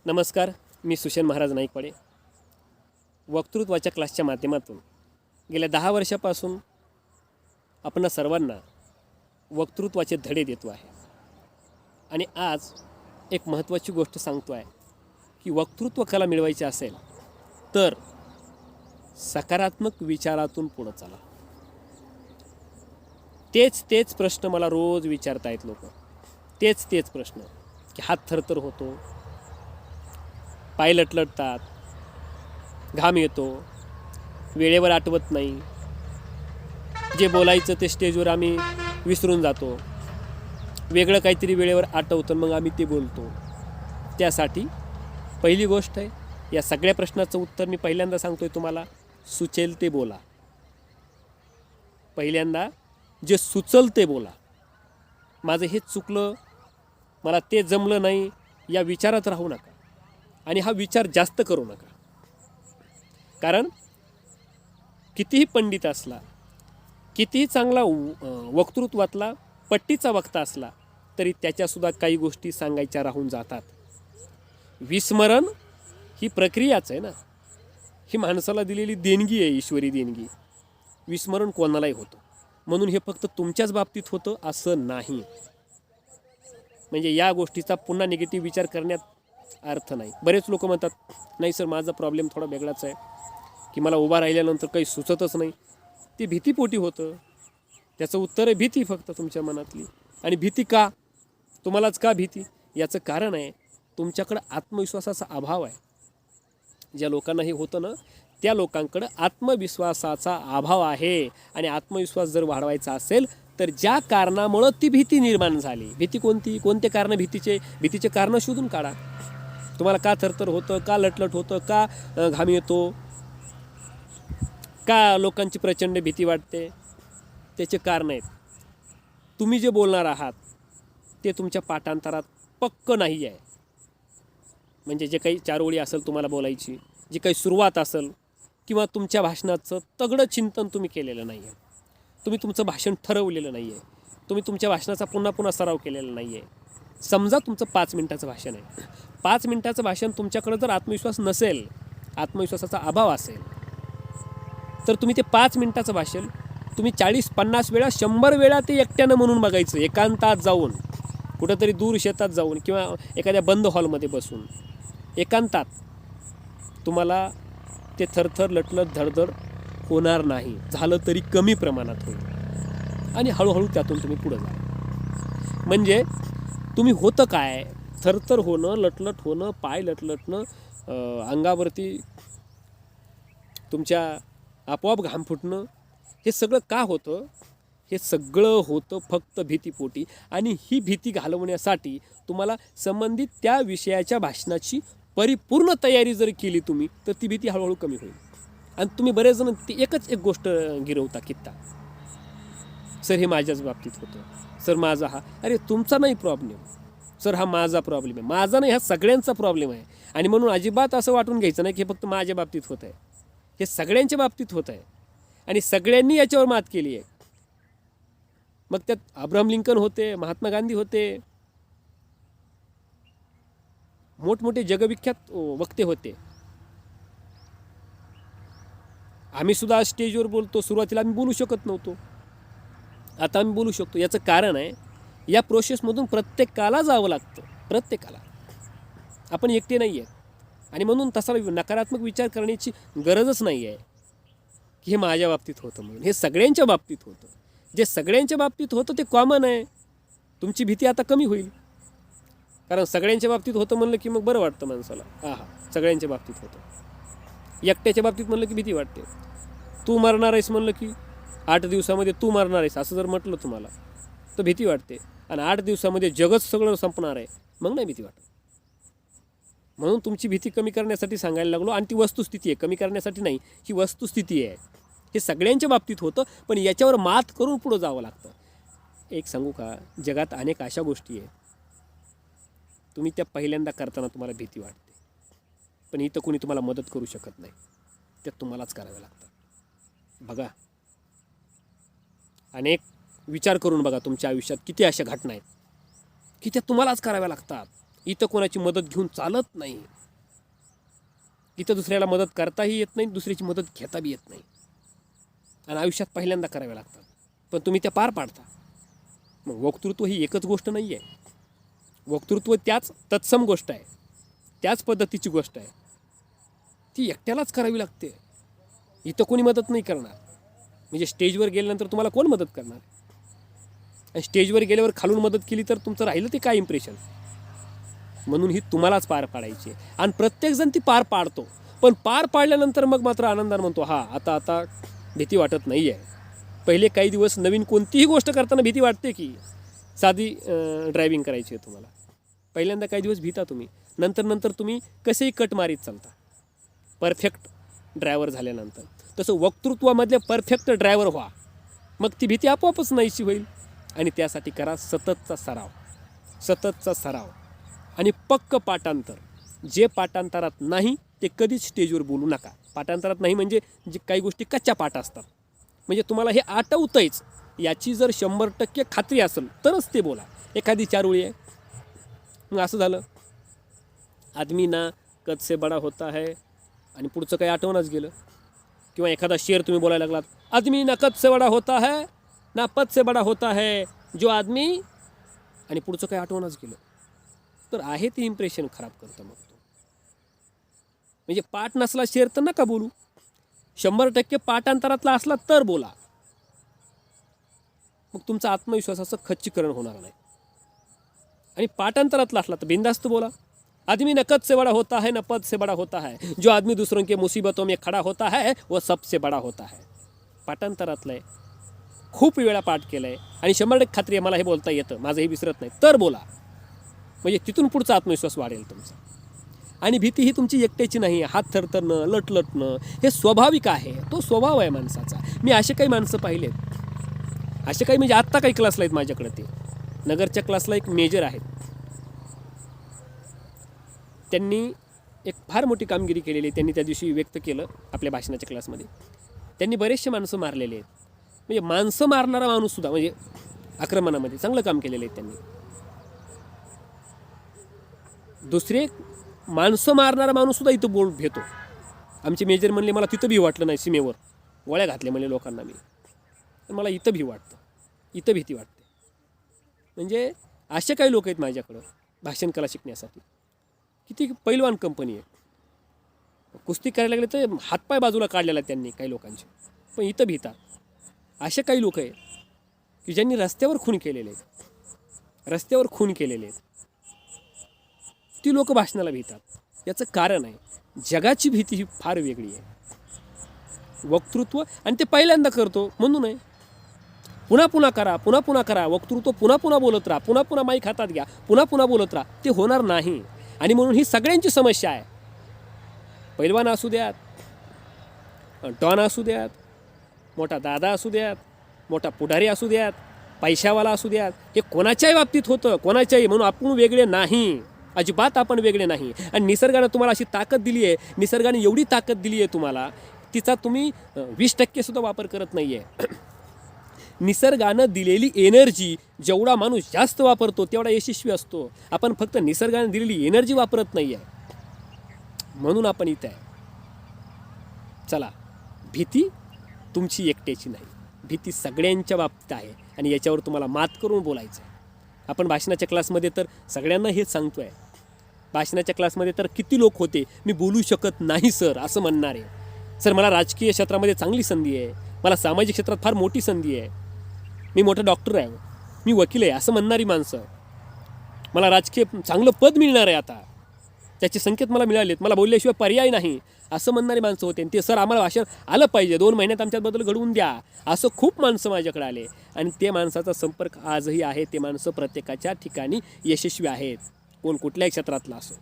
नमस्कार. मी सुषेण महाराज नाईकवाडे वक्तृत्वाच्या क्लासच्या माध्यमातून गेल्या 10 वर्षापासून आपण सर्वांना वक्तृत्वाचे धडे देतो आहे. आणि आज एक महत्त्वाची गोष्ट सांगतो आहे की वक्तृत्व कला मिळवायची असेल तर सकारात्मक विचारातून पुढे चला. तेच प्रश्न मला रोज विचारतायत लोक. तेच प्रश्न की हात थरथर होतो, पाय लटलटतात, घाम येतो, वेळेवर आठवत नाही, जे बोलायचं ते स्टेजवर आम्ही विसरून जातो, वेगळं काहीतरी वेळेवर आठवतं मग आम्ही ते बोलतो. त्यासाठी पहिली गोष्ट आहे, या सगळ्या प्रश्नाचं उत्तर मी पहिल्यांदा सांगतोय तुम्हाला, सुचेल ते बोला. पहिल्यांदा जे सुचल ते बोला. माझं हे चुकलं, मला ते जमलं नाही या विचारात राहू नका आणि हा विचार जास्त करू नका. कारण कितीही पंडित असला, कितीही चांगला वक्तृत्वातला पट्टीचा वक्ता असला तरी त्याच्यासुद्धा काही गोष्टी सांगायच्या राहून जातात. विस्मरण ही प्रक्रियाच आहे ना, ही माणसाला दिलेली देणगी आहे, ईश्वरी देणगी. विस्मरण कोणालाही होतं, म्हणून हे फक्त तुमच्याच बाबतीत होतं असं नाही. म्हणजे या गोष्टीचा पुन्हा निगेटिव्ह विचार करण्यात अर्थ नाही. बरेच लोक म्हणतात नाही सर माझा प्रॉब्लेम थोडा वेगळाच आहे की मला उभा राहिल्यानंतर काही सुचतच नाही. ते भीतीपोटी होतं. त्याचं उत्तर आहे भीती, फक्त तुमच्या मनातली. आणि भीती का? तुम्हालाच का भीती? याचं कारण आहे तुमच्याकडं आत्मविश्वासाचा अभाव आहे. ज्या लोकांना हे होतं ना त्या लोकांकडं आत्मविश्वासाचा अभाव आहे. आणि आत्मविश्वास जर वाढवायचा असेल तर ज्या कारणामुळं ती भीती निर्माण झाली, भीती कोणती, कोणते कारण भीतीचे कारणं शोधून काढा. तुम्हाला का थरथर होतं, का लटलट होतं, का घाम येतो, का लोकांची प्रचंड भीती वाटते, त्याचे कारण आहेत. तुम्ही जे बोलणार आहात ते तुमच्या पाठांतरात पक्क नाही आहे. म्हणजे जे काही 4 ओळी असेल तुम्हाला बोलायची, जी काही सुरुवात असेल, किंवा तुमच्या भाषणाचं तगडं चिंतन तुम्ही केलेलं नाही आहे, तुम्ही तुमचं भाषण ठरवलेलं नाही आहे, तुम्ही तुमच्या भाषणाचा पुन्हा सराव केलेला नाही आहे. समजा तुमचं 5 मिनिटाचं भाषण आहे. 5 मिनिटाचं भाषण तुमच्याकडं जर आत्मविश्वास नसेल, आत्मविश्वासाचा अभाव असेल, तर तुम्ही ते 5 मिनिटाचं भाषण तुम्ही 40-50 वेळा 100 वेळा ते एकट्यानं म्हणून बघायचं. एकांतात जाऊन, कुठंतरी दूर शेतात जाऊन, किंवा एखाद्या बंद हॉलमध्ये बसून एकांतात. तुम्हाला ते थरथर लटलट धडधड होणार नाही. झालं तरी कमी प्रमाणात होईल आणि हळूहळू त्यातून तुम्ही पुढे जा. म्हणजे तुम्ही होतं काय, थरथर होणं, लटलट होणं, पाय लटलटणं, अंगावरती तुमच्या आपोआप घाम फुटणं, हे सगळं का होतं? हे सगळं होतं फक्त भीतीपोटी. आणि ही भीती घालवण्यासाठी तुम्हाला संबंधित त्या विषयाच्या भाषणाची परिपूर्ण तयारी जर केली तुम्ही, तर ती भीती हळूहळू कमी होईल. आणि तुम्ही बरेच जण ती एकच एक गोष्ट गिरवता कित्ता, सर हे माझ्याच बाबतीत होतं, सर माझा हा, अरे तुमचा नाही प्रॉब्लेम सर, हा माझा प्रॉब्लेम आहे. माझा नाही, हा सगळ्यांचा प्रॉब्लेम आहे. आणि म्हणून अजिबात असं वाटून घ्यायचं नाही की फक्त माझ्या बाबतीत होत आहे. हे सगळ्यांच्या बाबतीत होत आहे आणि सगळ्यांनी याच्यावर मात केली आहे. मग त्यात अब्राहम लिंकन होते, महात्मा गांधी होते, मोठमोठे जगविख्यात वक्ते होते. आम्ही सुद्धा स्टेजवर बोलतो. सुरुवातीला आम्ही बोलू शकत नव्हतो, आता आम्ही बोलू शकतो. याचं कारण आहे या प्रोसेसमधून प्रत्येकाला जावं लागतं, प्रत्येकाला. आपण एकटे नाही आहे. आणि म्हणून तसा नकारात्मक विचार करण्याची गरजच नाही आहे की हे माझ्या बाबतीत होतं म्हणून. हे सगळ्यांच्या बाबतीत होतं. जे सगळ्यांच्या बाबतीत होतं ते कॉमन आहे. तुमची भीती आता कमी होईल, कारण सगळ्यांच्या बाबतीत होतं म्हणलं की मग बरं वाटतं माणसाला. सगळ्यांच्या बाबतीत होतं. एकट्याच्या बाबतीत म्हणलं की भीती वाटते. तू मरणार आहेस म्हणलं की 8 दिवसामध्ये तू मरणार आहेस असं जर म्हटलं तुम्हाला तर भीती वाटते. आणि 8 दिवसामध्ये जगच सगळं संपणार आहे, मग नाही भीती वाटत. म्हणून तुमची भीती कमी करण्यासाठी सांगायला लागलो. आणि ती वस्तुस्थिती आहे, कमी करण्यासाठी नाही, ही वस्तुस्थिती आहे. हे सगळ्यांच्या बाबतीत होतं, पण याच्यावर मात करून पुढं जावं लागतं. एक सांगू का, जगात अनेक अशा गोष्टी आहेत तुम्ही त्या पहिल्यांदा करताना तुम्हाला भीती वाटते, पण इथं कोणी तुम्हाला मदत करू शकत नाही, त्या तुम्हालाच कराव्या लागतात. बघा, अनेक विचार करून बघा तुमच्या आयुष्यात किती अशा घटना आहेत की त्या तुम्हालाच कराव्या लागतात. इथं कोणाची मदत घेऊन चालत नाही. इथं दुसऱ्याला मदत करताही येत नाही, दुसऱ्याची मदत घेता बी येत नाही, आणि आयुष्यात पहिल्यांदा कराव्या लागतात, पण तुम्ही त्या पार पाडता. मग वक्तृत्व ही एकच गोष्ट नाही आहे. वक्तृत्व त्याच तत्सम गोष्ट आहे, त्याच पद्धतीची गोष्ट आहे. ती एकट्यालाच करावी लागते. इथं कोणी मदत नाही करणार. म्हणजे स्टेजवर गेल्यानंतर तुम्हाला कोण मदत करणार? आणि स्टेजवर गेल्यावर खालून मदत केली तर तुमचं राहिलं ते काय इम्प्रेशन? म्हणून ही तुम्हालाच पार पाडायची. आणि प्रत्येकजण ती पार पाडतो, पण पार पाडल्यानंतर मग मात्र आनंदाने म्हणतो, हा आता भीती वाटत नाही आहे. पहिले काही दिवस नवीन कोणतीही गोष्ट करताना भीती वाटते की, साधी ड्रायव्हिंग करायची आहे तुम्हाला, पहिल्यांदा काही दिवस भीता तुम्ही, नंतर तुम्ही कसेही कट मारीत चालता परफेक्ट ड्रायव्हर झाल्यानंतर. तसं वक्तृत्वामधले परफेक्ट ड्रायव्हर व्हा, मग ती भीती आपोआपच नाहीशी होईल. आणि त्यासाठी करा सततचा सराव आणि पक्क पाठांतर. जे पाठांतरात नाही ते कधीच स्टेजवर बोलू नका. पाठांतरात नाही म्हणजे जे काही गोष्टी कच्च्या पाठ असतात, म्हणजे तुम्हाला हे आठवतंच याची जर 100% खात्री असेल तरच ते बोला. एखादी 4 ओळी आहे, मग असं झालं, आदमी ना कद से बडा होता है, आणि पुढचं काही आठवणच गेलं. किंवा एखादा शेर तुम्ही बोलायला लागलात, आदमी ना कद से बडा होता है ना पद से बडा होता है जो आदमी, आणि पुढचं काही आठवणच गेलं, तर आहे ते इम्प्रेशन खराब करतं. मग तो म्हणजे पाठ नसला शेर तर नका बोलू. 100% पाठांतरातला असला तर बोला. मग तुमचा आत्मविश्वासाचं खच्चीकरण होणार नाही. आणि पाठांतरातला असला तर बिंदास्त बोला. आदमी न कद से बड़ा होता है न पद से बड़ा होता है, जो आदमी दूसरों के मुसीबतों में खड़ा होता है वो सबसे बड़ा होता है. पाठांतरातलं आहे, खूप वेळा पाठ केलं आहे, आणि 100% खात्री आहे मला हे बोलता येतं, माझंही विसरत नाही, तर बोला. म्हणजे तिथून पुढचा आत्मविश्वास वाढेल तुमचा. आणि भीती ही तुमची एकट्याची नाही. हात थरथरणं, लटलटणं हे स्वाभाविक आहे, तो स्वभाव आहे माणसाचा. मी असे काही माणसं पाहिलेत, असे काही म्हणजे आत्ता काही क्लासला आहेत माझ्याकडे. ते नगरच्या क्लासला एक मेजर आहेत, त्यांनी एक फार मोठी कामगिरी केलेली आहे. त्यांनी त्या दिवशी व्यक्त केलं आपल्या भाषणाच्या क्लासमध्ये. त्यांनी बरेचसे माणसं मारलेले आहेत, म्हणजे माणसं मारणारा माणूससुद्धा, म्हणजे आक्रमणामध्ये चांगलं काम केलेलं आहे त्यांनी. दुसरे माणसं मारणारा माणूससुद्धा इथं बोल घेतो. आमचे मेजर म्हणले मला तिथं भी वाटलं नाही, सीमेवर गोळ्या घातल्या म्हणले लोकांना मी, मला इथं भी वाटतं, इथं भीती वाटते. म्हणजे असे काही लोक आहेत माझ्याकडं भाषण कला शिकण्यासाठी. किती पैलवान कंपनी आहे, कुस्ती करायला लागले तर हातपाय बाजूला काढलेला त्यांनी काही लोकांचे, पण इथं भीतात. असे काही लोक आहेत की ज्यांनी रस्त्यावर खून केलेले आहेत, ती लोक भाषणाला भीतात. याचं कारण आहे, जगाची भीती ही फार वेगळी आहे. वक्तृत्व, आणि ते पहिल्यांदा करतो म्हणून आहे. पुन्हा करा वक्तृत्व, पुन्हा बोलत राहा, पुन्हा माईक हातात घ्या, पुन्हा बोलत राहा, ते होणार नाही. आणि म्हणून ही सगळ्यांची समस्या आहे. पैलवान असू द्यात, डॉन असू द्यात, मोठा दादा असू द्यात, मोठा पुढारी असू द्यात, पैशावाला असू द्यात, हे कोणाच्याही बाबतीत होतं, कोणाच्याही. म्हणून आपण वेगळे नाही, अजिबात आपण वेगळे नाही. आणि निसर्गानं तुम्हाला अशी ताकद दिली आहे, निसर्गाने एवढी ताकद दिली आहे तुम्हाला, तिचा तुम्ही 20% सुद्धा वापर करत नाही आहे. निसर्गानं दिलेली एनर्जी जेवढा माणूस जास्त वापरतो तेवढा यशस्वी असतो. आपण फक्त निसर्गाने दिलेली एनर्जी वापरत नाही आहे, म्हणून आपण इथं आहे. चला, भीती तुमची एकट्याची नाही, भीती सगळ्यांच्या बाबतीत आहे, आणि याच्यावर तुम्हाला मात करून बोलायचं आहे. आपण भाषणाच्या क्लासमध्ये तर सगळ्यांना हेच सांगतो आहे. भाषणाच्या क्लासमध्ये तर किती लोक होते, मी बोलू शकत नाही सर असं म्हणणारे. सर मला राजकीय क्षेत्रामध्ये चांगली संधी आहे, मला सामाजिक क्षेत्रात फार मोठी संधी आहे, मी मोठा डॉक्टर आहे, मी वकील आहे असं म्हणणारी माणसं, मला राजकीय चांगलं पद मिळणार आहे आता, त्याचे संकेत मला मिळालेत, मला बोलल्याशिवाय पर्याय नाही असं म्हणणारी माणसं होते. आणि ते सर आम्हाला भाषण आलं पाहिजे, 2 महिन्यात आमच्याबद्दल घडवून द्या, असं खूप माणसं माझ्याकडे आले. आणि ते माणसाचा संपर्क आजही आहे. ते माणसं प्रत्येकाच्या ठिकाणी यशस्वी आहेत, कोण कुठल्याही क्षेत्रातला असो.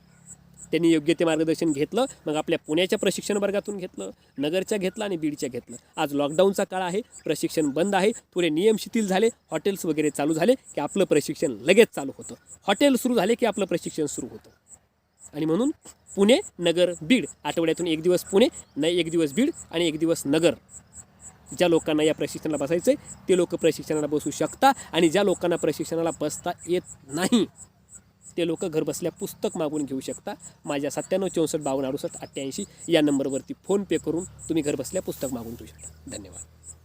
त्यांनी योग्य ते मार्गदर्शन घेतलं, मग आपल्या पुण्याच्या प्रशिक्षण वर्गातून घेतलं, नगरच्या घेतलं आणि बीडच्या घेतलं. आज लॉकडाऊनचा काळ आहे, प्रशिक्षण बंद आहे, थोडे नियम शिथिल झाले, हॉटेल्स वगैरे चालू झाले की आपलं प्रशिक्षण लगेच चालू होतं, हॉटेल सुरू झाले की आपलं प्रशिक्षण सुरू होतं. आणि म्हणून पुणे, नगर, बीड, आठवड्यातून 1 दिवस पुणे, 1 दिवस बीड आणि 1 दिवस नगर. ज्या लोकांना या प्रशिक्षणाला बसायचं आहे ते लोक प्रशिक्षणाला बसू शकता, आणि ज्या लोकांना प्रशिक्षणाला बसता येत नाही ते लोक घरबसल्या पुस्तक मागून घेऊ शकता. माझ्या 97 64 52 68 88 या नंबरवरती फोनपे करून तुम्ही घरबसल्या पुस्तक मागून घेऊ शकता. धन्यवाद.